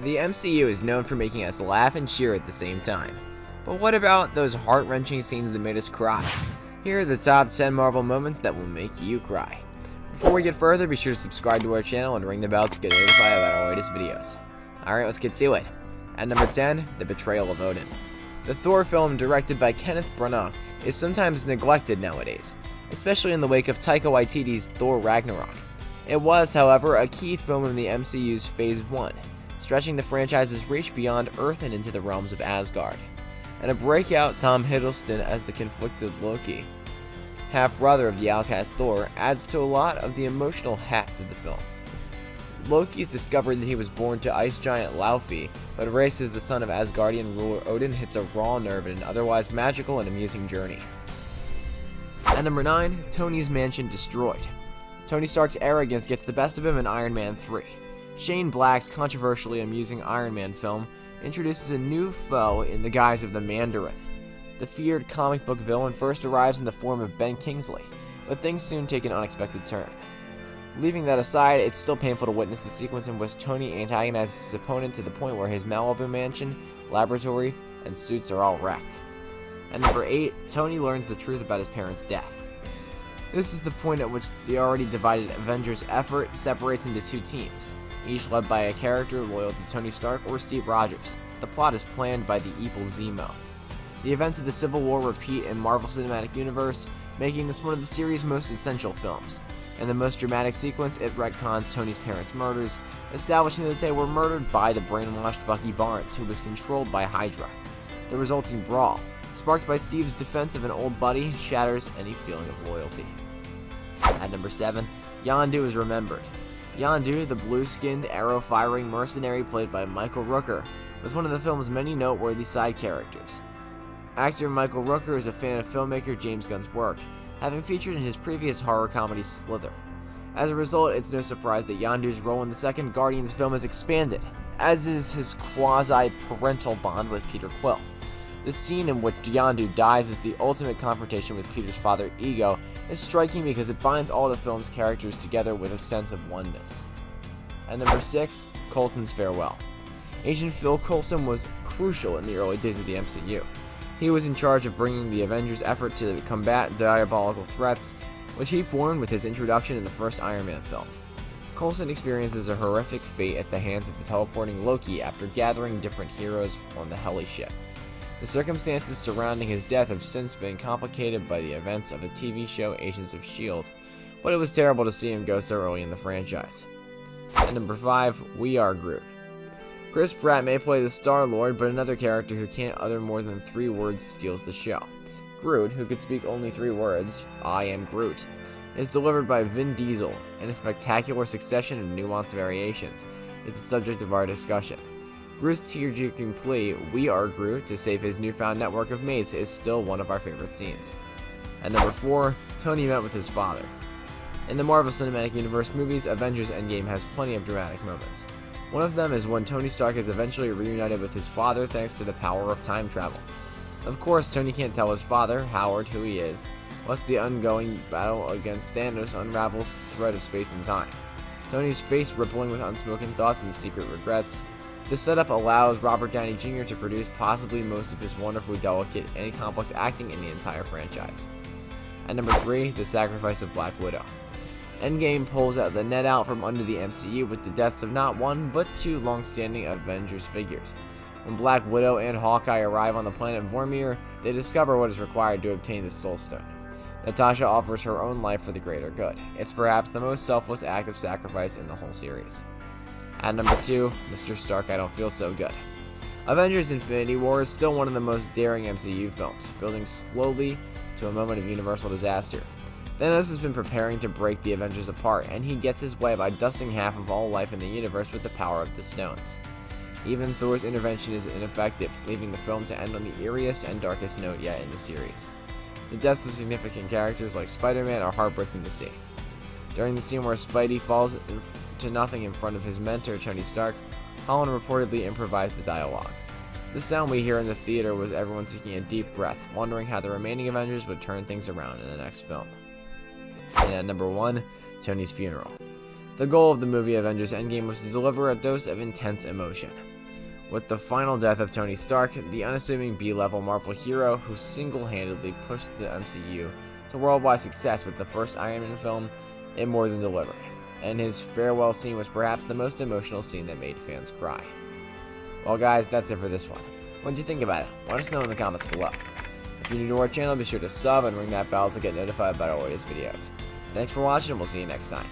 The MCU is known for making us laugh and cheer at the same time. But what about those heart-wrenching scenes that made us cry? Here are the top 10 Marvel moments that will make you cry. Before we get further, be sure to subscribe to our channel and ring the bell to get notified about our latest videos. Alright, let's get to it. At number 10, The Betrayal of Odin. The Thor film, directed by Kenneth Branagh, is sometimes neglected nowadays, especially in the wake of Taika Waititi's Thor Ragnarok. It was, however, a key film in the MCU's Phase 1, stretching the franchise's reach beyond Earth and into the realms of Asgard. And a breakout Tom Hiddleston as the conflicted Loki, half-brother of the outcast Thor, adds to a lot of the emotional heft of the film. Loki's discovery that he was born to ice giant Laufey, but raised as the son of Asgardian ruler Odin, hits a raw nerve in an otherwise magical and amusing journey. At number 9, Tony's mansion destroyed. Tony Stark's arrogance gets the best of him in Iron Man 3. Shane Black's controversially amusing Iron Man film introduces a new foe in the guise of the Mandarin. The feared comic book villain first arrives in the form of Ben Kingsley, but things soon take an unexpected turn. Leaving that aside, it's still painful to witness the sequence in which Tony antagonizes his opponent to the point where his Malibu mansion, laboratory, and suits are all wrecked. At number 8, Tony learns the truth about his parents' death. This is the point at which the already divided Avengers effort separates into two teams, each led by a character loyal to Tony Stark or Steve Rogers. The plot is planned by the evil Zemo. The events of the Civil War repeat in Marvel Cinematic Universe, making this one of the series' most essential films. In the most dramatic sequence, it retcons Tony's parents' murders, establishing that they were murdered by the brainwashed Bucky Barnes, who was controlled by Hydra. The resulting brawl, sparked by Steve's defense of an old buddy, shatters any feeling of loyalty. At number 7, Yondu is remembered. Yondu, the blue-skinned, arrow-firing mercenary played by Michael Rooker, was one of the film's many noteworthy side characters. Actor Michael Rooker is a fan of filmmaker James Gunn's work, having featured in his previous horror comedy Slither. As a result, it's no surprise that Yondu's role in the second Guardians film is expanded, as is his quasi-parental bond with Peter Quill. The scene in which Yondu dies as the ultimate confrontation with Peter's father, Ego, is striking because it binds all the film's characters together with a sense of oneness. At number 6, Coulson's farewell. Agent Phil Coulson was crucial in the early days of the MCU. He was in charge of bringing the Avengers' effort to combat diabolical threats, which he formed with his introduction in the first Iron Man film. Coulson experiences a horrific fate at the hands of the teleporting Loki after gathering different heroes on the heli ship. The circumstances surrounding his death have since been complicated by the events of the TV show Agents of S.H.I.E.L.D., but it was terrible to see him go so early in the franchise. At number 5, We Are Groot. Chris Pratt may play the Star-Lord, but another character who can't utter more than 3 words steals the show. Groot, who could speak only 3 words, I am Groot, is delivered by Vin Diesel, and a spectacular succession of nuanced variations is the subject of our discussion. Groot's tear-jerking plea, We Are Groot, to save his newfound network of mates is still one of our favorite scenes. At number 4, Tony met with his father. In the Marvel Cinematic Universe movies, Avengers Endgame has plenty of dramatic moments. One of them is when Tony Stark is eventually reunited with his father thanks to the power of time travel. Of course, Tony can't tell his father, Howard, who he is, lest the ongoing battle against Thanos unravels the thread of space and time. Tony's face rippling with unspoken thoughts and secret regrets. This setup allows Robert Downey Jr. to produce possibly most of his wonderfully delicate and complex acting in the entire franchise. At number 3, The Sacrifice of Black Widow. Endgame pulls the net out from under the MCU with the deaths of not one, but 2 long-standing Avengers figures. When Black Widow and Hawkeye arrive on the planet Vormir, they discover what is required to obtain the Soul Stone. Natasha offers her own life for the greater good. It's perhaps the most selfless act of sacrifice in the whole series. At number 2, Mr. Stark, I Don't Feel So Good. Avengers Infinity War is still one of the most daring MCU films, building slowly to a moment of universal disaster. Thanos has been preparing to break the Avengers apart, and he gets his way by dusting half of all life in the universe with the power of the stones. Even Thor's intervention is ineffective, leaving the film to end on the eeriest and darkest note yet in the series. The deaths of significant characters like Spider-Man are heartbreaking to see. During the scene where Spidey falls to nothing in front of his mentor, Tony Stark, Holland reportedly improvised the dialogue. The sound we hear in the theater was everyone taking a deep breath, wondering how the remaining Avengers would turn things around in the next film. And at number 1, Tony's funeral. The goal of the movie Avengers Endgame was to deliver a dose of intense emotion. With the final death of Tony Stark, the unassuming B-level Marvel hero who single-handedly pushed the MCU to worldwide success with the first Iron Man film, it more than delivered. And his farewell scene was perhaps the most emotional scene that made fans cry. Well guys, that's it for this one. What did you think about it? Let us know in the comments below. If you're new to our channel, be sure to sub and ring that bell to get notified about our latest videos. Thanks for watching, and we'll see you next time.